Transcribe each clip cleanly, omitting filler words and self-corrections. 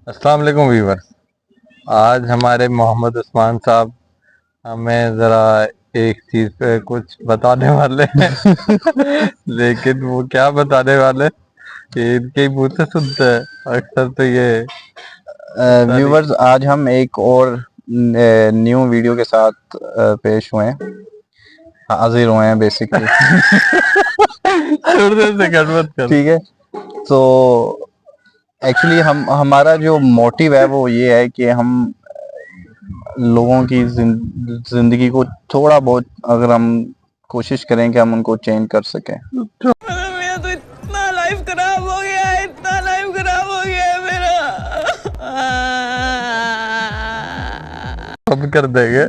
अस्सलाम वालेकुम वीवर। आज हमारे मोहम्मद उस्मान साहब हमें ज़रा एक चीज़ पे कुछ बताने वाले हैं लेकिन वो क्या बताने वाले कि इनके ही मुंह से सुनते हैं अक्सर। तो ये पता नहीं। व्यूवर्स, आज हम एक और न्यू वीडियो के साथ पेश हुए हैं, हाजिर हुए हैं बेसिकली। छोड़ दे, से गड़बड़ कर। ठीक है, तो एक्चुअली हमारा जो मोटिव है वो ये है कि हम लोगों की जिंदगी को थोड़ा बहुत, अगर हम कोशिश करें कि हम उनको चेंज कर सकें। मेरा तो इतना लाइफ खराब हो गया है, इतना लाइफ खराब हो गया है मेरा। हम कर देंगे।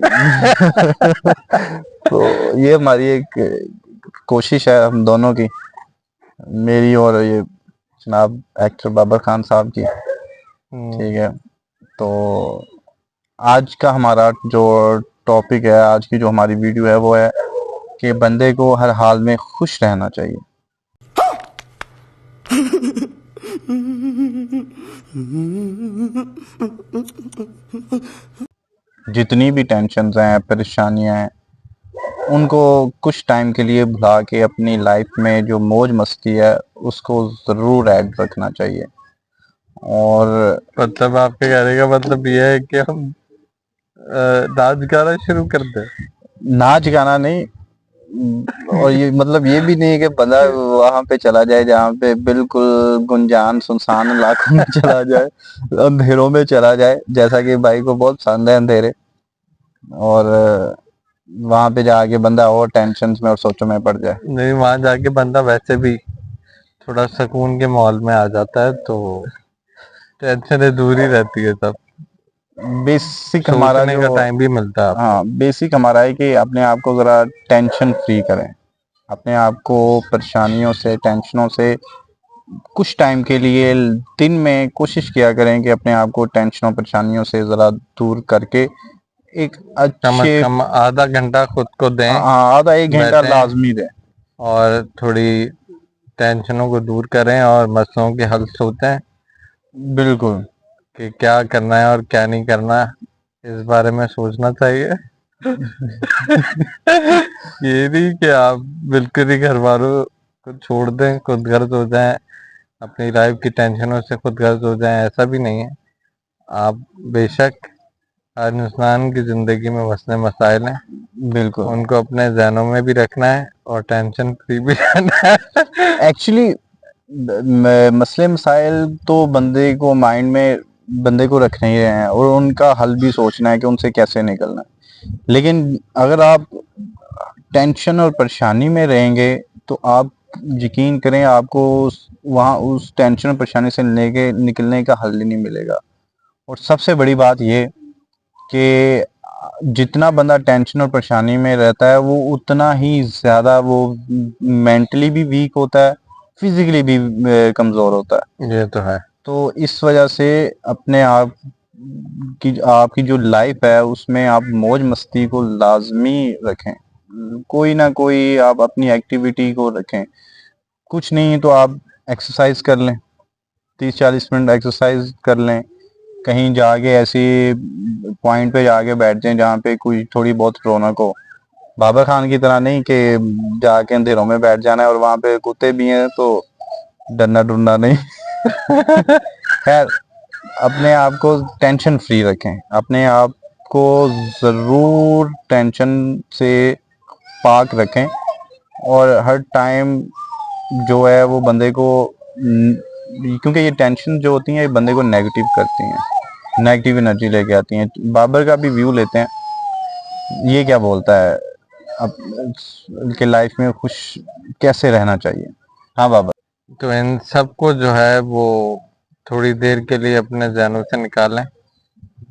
तो ये हमारी एक कोशिश है हम दोनों की, मेरी और ये जनाब एक्टर बाबर खान साहब की। ठीक है, तो आज का हमारा जो टॉपिक है, आज की जो हमारी वीडियो है वो है कि बंदे को हर हाल में खुश रहना चाहिए। जितनी भी टेंशन हैं, परेशानियां हैं, उनको कुछ टाइम के लिए भुला के अपनी लाइफ में जो मौज मस्ती है उसको जरूर ऐड रखना चाहिए। और मतलब आपके कहने का मतलब ये है कि हम नाच गाना शुरू कर दें। नाच गाना नहीं, और ये मतलब ये भी नहीं है कि बंदा वहां पे चला जाए जहाँ पे बिल्कुल गुंजान सुनसान इलाकों में चला जाए, अंधेरों में चला जाए, जैसा कि भाई को बहुत पसंद है अंधेरे। और वहां पे जाके बंदा और टेंशन में और सोचों में पड़ जाए। नहीं, वहां जाके बंदा वैसे भी थोड़ा सुकून के माहौल में आ जाता है तो टेंशन दूर ही रहती है, सब बेसिक हमारा सोचने जो, का टाइम भी मिलता है आपको। हाँ बेसिक हमारा है कि अपने आप को जरा टेंशन फ्री करें, अपने आप को परेशानियों से, टेंशनों से कुछ टाइम के लिए दिन में कोशिश किया करें कि अपने आप को टेंशनों परेशानियों से जरा दूर करके एक कम से अच्छे, कम आधा घंटा खुद को दें, आधा एक घंटा बैठें लाजमी दें। और थोड़ी टेंशनों को दूर करें और मसलों के हल सोचें बिल्कुल। कि क्या करना है और क्या नहीं करना, इस बारे में सोचना चाहिए। ये नहीं कि आप बिल्कुल ही घर वालों को छोड़ दें, खुद गर्ज हो जाएं, अपनी लाइफ की टेंशनों से खुद गर्ज हो जाएं, ऐसा भी नहीं है। आप बेशक हर इंसान की जिंदगी में मसले मसाइल हैं, बिल्कुल, उनको अपने जहनों में भी रखना है और टेंशन फ्री भी रहना है। एक्चुअली मसले मसाइल तो बंदे को माइंड में, बंदे को रखने ही हैं और उनका हल भी सोचना है कि उनसे कैसे निकलना है। लेकिन अगर आप टेंशन और परेशानी में रहेंगे तो आप यकीन करें आपको वहाँ उस टेंशन और परेशानी से निकलने का हल ही नहीं मिलेगा। और सबसे बड़ी बात ये कि जितना बंदा टेंशन और परेशानी में रहता है वो उतना ही ज़्यादा वो मेंटली भी वीक होता है, फिजिकली भी कमज़ोर होता है। ये तो है। तो इस वजह से अपने आप की, आपकी जो लाइफ है उसमें आप मौज मस्ती को लाजमी रखें, कोई ना कोई आप अपनी एक्टिविटी को रखें। कुछ नहीं तो आप एक्सरसाइज कर लें, 30-40 मिनट एक्सरसाइज कर लें, कहीं जाके ऐसी पॉइंट पे जाके बैठ जाएं जहाँ पे कोई थोड़ी बहुत रौनक हो। बाबर खान की तरह नहीं कि जाके अंधेरों में बैठ जाना है और वहां पे कुत्ते भी हैं तो डरना डरना नहीं। खैर, अपने आप को टेंशन फ्री रखें, अपने आप को जरूर टेंशन से पाक रखें। और हर टाइम जो है वो बंदे को क्योंकि ये टेंशन जो होती है ये बंदे को नेगेटिव करती हैं, नेगेटिव एनर्जी लेके आती हैं। बाबर का भी व्यू लेते हैं, ये क्या बोलता है अब के लाइफ में खुश कैसे रहना चाहिए। हाँ बाबर। तो इन सबको जो है वो थोड़ी देर के लिए अपने जहनों से निकालें,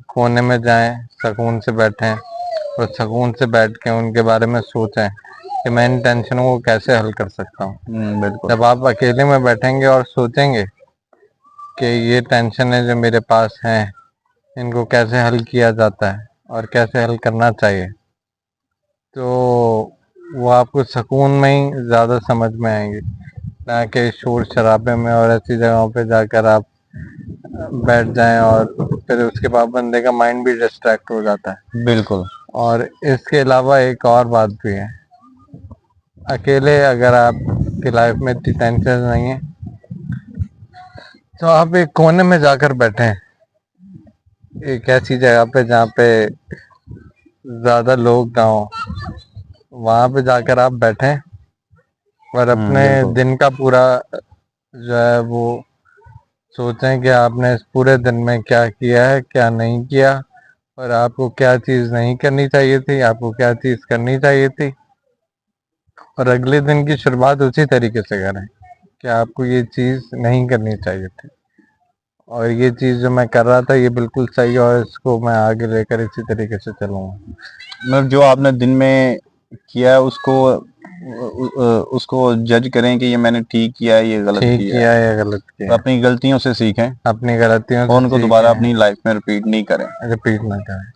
कोने में जाएं, सुकून से बैठें और सुकून से बैठ के उनके बारे में सोचें कि मैं इन टेंशनों को कैसे हल कर सकता हूँ। बिल्कुल। जब आप अकेले में बैठेंगे और सोचेंगे कि ये टेंशन है जो मेरे पास हैं, इनको कैसे हल किया जाता है और कैसे हल करना चाहिए, तो वो आपको सुकून में ही ज़्यादा समझ में आएंगे, ना कि शोर शराबे में और ऐसी जगहों पे जाकर आप बैठ जाएं और फिर उसके बाद बंदे का माइंड भी डिस्ट्रैक्ट हो जाता है। बिल्कुल। और इसके अलावा एक और बात भी है, अकेले अगर आपकी लाइफ में इतनी टेंशन नहीं है तो आप एक कोने में जाकर बैठें, एक ऐसी जगह पे जहाँ पे ज्यादा लोग ना हो, वहां पे जाकर आप बैठें और अपने बिल्कुल। दिन का पूरा जो है वो सोचें कि आपने इस पूरे दिन में क्या किया है, क्या नहीं किया, और आपको क्या चीज नहीं करनी चाहिए थी, आपको क्या चीज करनी चाहिए थी, और अगले दिन की शुरुआत उसी तरीके से करें कि आपको ये चीज नहीं करनी चाहिए थी और ये चीज जो मैं कर रहा था ये बिल्कुल सही है और इसको मैं आगे लेकर इसी तरीके से चलूंगा। मतलब जो आपने दिन में किया है उसको जज करें कि ये मैंने ठीक किया है, ये गलत ठीक किया किया है। है या गलत किया तो है, अपनी गलतियों से सीखें अपनी गलतियों और से उनको दोबारा अपनी लाइफ में रिपीट नहीं करें। रिपीट ना करें।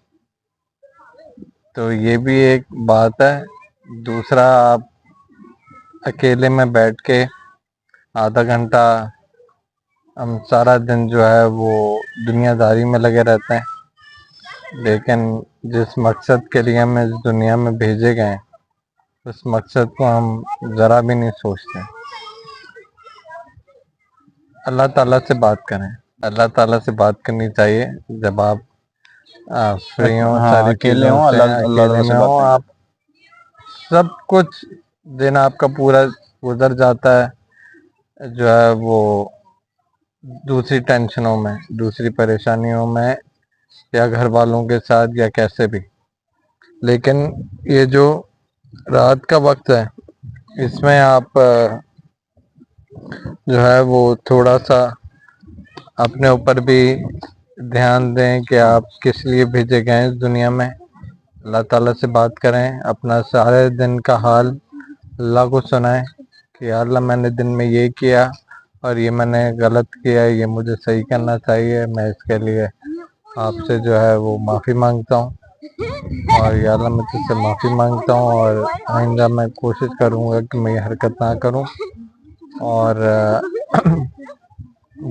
तो ये भी एक बात है। दूसरा, आप अकेले में बैठ के आधा घंटा, हम सारा दिन जो है वो दुनियादारी में लगे रहते हैं, लेकिन जिस मकसद के लिए हम इस दुनिया में भेजे गए हैं उस मकसद को हम जरा भी नहीं सोचते। अल्लाह ताला से बात करें, अल्लाह ताला से बात करनी चाहिए जब आप फ्री हो, हाँ, सारी अकेले चीजों हों, से अल्लाह अल्लाह अकेले ताला में से हो बात करें। आप, सब कुछ दिन आपका पूरा गुजर जाता है जो है वो दूसरी टेंशनों में, दूसरी परेशानियों में, या घर वालों के साथ या कैसे भी। लेकिन ये जो रात का वक्त है इसमें आप जो है वो थोड़ा सा अपने ऊपर भी ध्यान दें कि आप किस लिए भेजे गए हैं इस दुनिया में। अल्लाह ताला से बात करें, अपना सारे दिन का हाल अल्लाह को सुनाएं कि या अल्लाह मैंने दिन में ये किया और ये मैंने गलत किया, ये मुझे सही करना चाहिए, मैं इसके लिए आपसे जो है वो माफ़ी मांगता हूँ, और या अल्लाह मैं तुझसे माफ़ी मांगता हूँ और आइंदा मैं कोशिश करूँगा कि मैं ये हरकत ना करूँ। और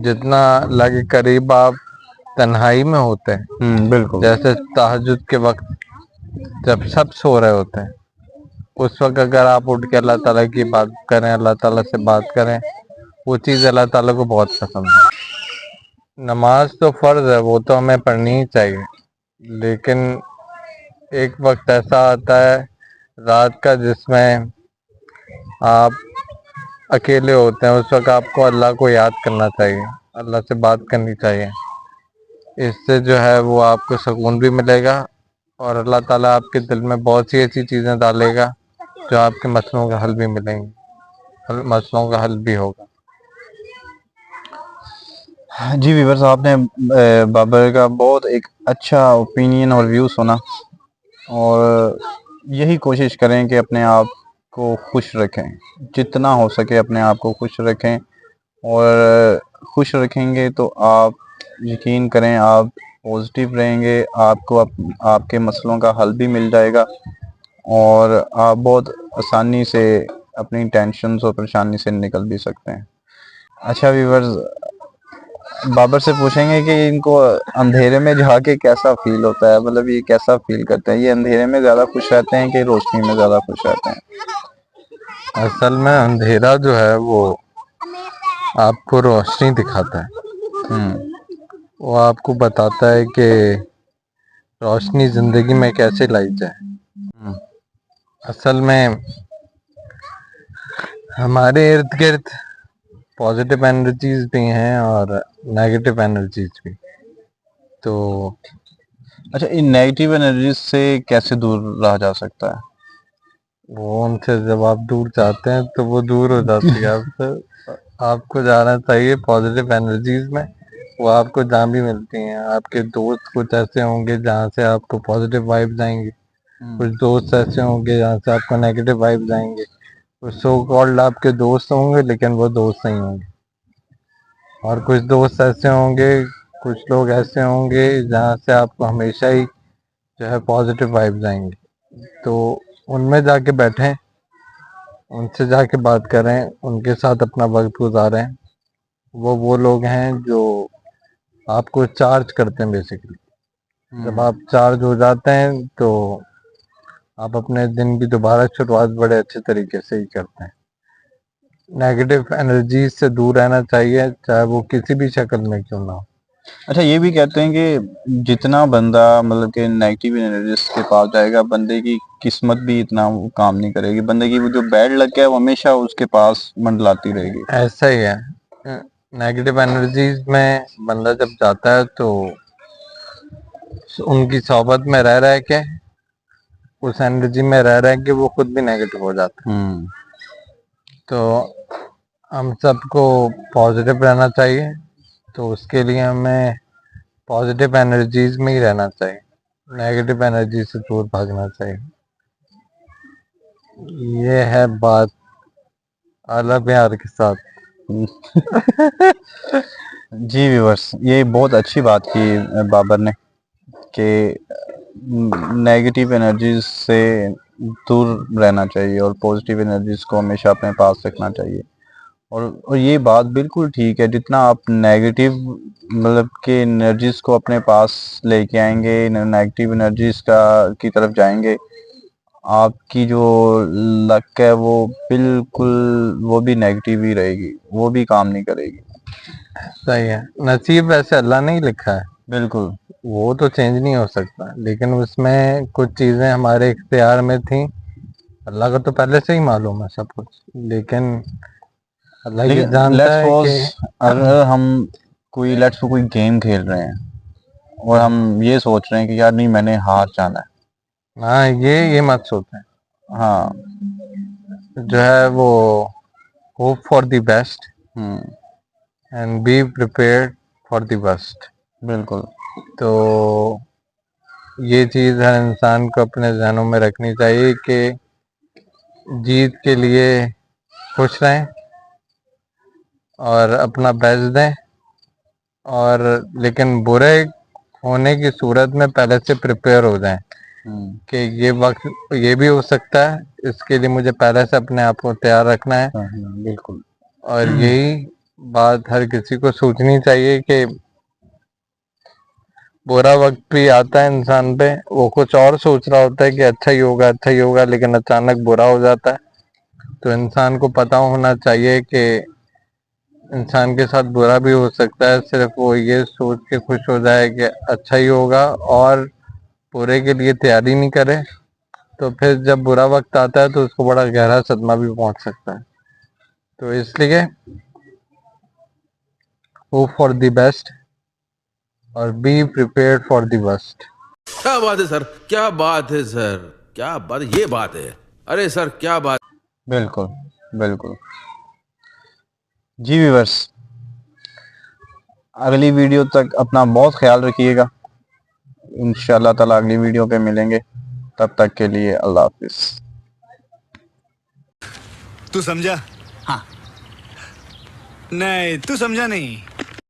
जितना लगे करीब आप तन्हाई में होते हैं, बिल्कुल। जैसे तहज्जुद के वक्त जब सब सो रहे होते हैं, उस वक्त अगर आप उठ के अल्लाह ताला की बात करें, अल्लाह ताला से बात करें, वो चीज़ अल्लाह ताला को बहुत पसंद है। नमाज तो फर्ज है, वो तो हमें पढ़नी ही चाहिए, लेकिन एक वक्त ऐसा आता है रात का जिसमें आप अकेले होते हैं, उस वक्त आपको अल्लाह को याद करना चाहिए, अल्लाह से बात करनी चाहिए। इससे जो है वो आपको सुकून भी मिलेगा और अल्लाह ताला आपके दिल में बहुत सी ऐसी चीज़ें डालेगा जो आपके मसलों का हल भी मिलेंगे, मसलों का हल भी होगा। जी व्यूअर्स, आपने बाबर का बहुत एक अच्छा ओपिनियन और व्यू सुना, और यही कोशिश करें कि अपने आप को खुश रखें, जितना हो सके अपने आप को खुश रखें, और खुश रखेंगे तो आप यकीन करें आप पॉजिटिव रहेंगे, आपको आपके मसलों का हल भी मिल जाएगा और आप बहुत आसानी से अपनी टेंशन और परेशानी से निकल भी सकते हैं। अच्छा व्यूअर्स, बाबर से पूछेंगे कि इनको अंधेरे में जाके कैसा फील होता है, मतलब ये कैसा फील करते हैं, ये अंधेरे में ज्यादा खुश रहते हैं कि रोशनी में ज्यादा खुश रहते हैं? असल में अंधेरा जो है वो आपको रोशनी दिखाता है, वो आपको बताता है कि रोशनी जिंदगी में कैसे लाई जाए। असल में हमारे इर्द गिर्द पॉजिटिव एनर्जीज भी हैं और नेगेटिव एनर्जीज भी। तो अच्छा, इन नेगेटिव एनर्जी से कैसे दूर रहा जा सकता है? वो उनसे जब आप दूर जाते हैं तो वो दूर हो जाती है आपसे। आपको जाना चाहिए पॉजिटिव एनर्जीज में, वो आपको जहाँ भी मिलती हैं। आपके दोस्त कुछ ऐसे होंगे जहाँ से आपको पॉजिटिव वाइब्स आएंगे, कुछ दोस्त ऐसे होंगे जहाँ से आपको नेगेटिव वाइब्स आएंगे, कुछ सो कॉल्ड आपके दोस्त होंगे लेकिन वो दोस्त नहीं होंगे, और कुछ दोस्त ऐसे होंगे, कुछ लोग ऐसे होंगे जहाँ से आपको हमेशा ही जो है पॉजिटिव वाइब्स आएंगे। तो उनमें जाके बैठें, उनसे जाके बात करें, उनके साथ अपना वक्त गुजारें। वो लोग हैं जो आपको चार्ज करते हैं बेसिकली। जब आप चार्ज हो जाते हैं तो आप अपने दिन की दोबारा शुरुआत बड़े अच्छे तरीके से ही करते हैं। नेगेटिव एनर्जी से दूर रहना चाहिए, चाहे वो किसी भी शक्ल में क्यों ना हो। अच्छा, ये भी कहते हैं कि जितना बंदा मतलब कि नेगेटिव एनर्जीज के पास जाएगा, बंदे की किस्मत भी इतना वो काम नहीं करेगी, बंदे की वो जो बैड लक है वो हमेशा उसके पास मंडलाती रहेगी। ऐसा ही है। नेगेटिव एनर्जीज में बंदा जब जाता है तो उनकी सोबत में रह के, उस एनर्जी में रह के वो खुद भी नेगेटिव हो जाता है। तो हम सबको पॉजिटिव रहना चाहिए, तो उसके लिए हमें पॉजिटिव एनर्जीज में ही रहना चाहिए, नेगेटिव एनर्जी से दूर भागना चाहिए। ये है बात आला प्यार के साथ। जी व्यूअर्स, ये बहुत अच्छी बात की बाबर ने कि नेगेटिव एनर्जीज से दूर रहना चाहिए और पॉजिटिव एनर्जीज को हमेशा अपने पास रखना चाहिए। और ये बात बिल्कुल ठीक है, जितना आप नेगेटिव मतलब के एनर्जीज को अपने पास लेके आएंगे, नेगेटिव एनर्जीज का की तरफ जाएंगे, आपकी जो लक है वो बिल्कुल वो भी नेगेटिव ही रहेगी, वो भी काम नहीं करेगी। सही है। नसीब वैसे अल्लाह ने ही लिखा है, बिल्कुल। वो तो चेंज नहीं हो सकता, लेकिन उसमें कुछ चीजें हमारे इख्तियार में थी। अल्लाह को तो पहले से ही मालूम है सब कुछ, लेकिन अल्लाह ये लेकिन जानता लेट्स है सपोज कि अगर हम कोई गेम खेल रहे हैं और हम ये सोच रहे हैं कि यार नहीं, मैंने हार जाना है। हाँ, ये मत सोचें। हाँ। जो है वो hope for the best and be prepared for the worst. बिल्कुल। तो ये चीज हर इंसान को अपने जहनों में रखनी चाहिए कि जीत के लिए खुश रहें और अपना बेस्ट दें, और लेकिन बुरे होने की सूरत में पहले से प्रिपेयर हो जाएं कि ये वक्त ये भी हो सकता है, इसके लिए मुझे पहले से अपने आप को तैयार रखना है। बिल्कुल। और यही बात हर किसी को सोचनी चाहिए कि बुरा वक्त भी आता है इंसान पे, वो कुछ और सोच रहा होता है कि अच्छा ही होगा, लेकिन अचानक बुरा हो जाता है। तो इंसान को पता होना चाहिए कि इंसान के साथ बुरा भी हो सकता है, सिर्फ वो ये सोच के खुश हो जाए कि अच्छा ही होगा और बुरे के लिए तैयारी नहीं करे, तो फिर जब बुरा वक्त आता है तो उसको बड़ा गहरा सदमा भी पहुंच सकता है। तो इसलिए होप फॉर द बेस्ट और be prepared for the worst. क्या बात है सर, क्या बात है सर, क्या बात, ये बात है। अरे सर क्या बात। बिल्कुल। बिल्कुल। जी व्यूअर्स, अगली वीडियो तक अपना बहुत ख्याल रखिएगा। इंशाल्लाह ताला अगली वीडियो पे मिलेंगे, तब तक के लिए अल्लाह हाफिज। तू समझा? हाँ। नहीं, तू समझा नहीं।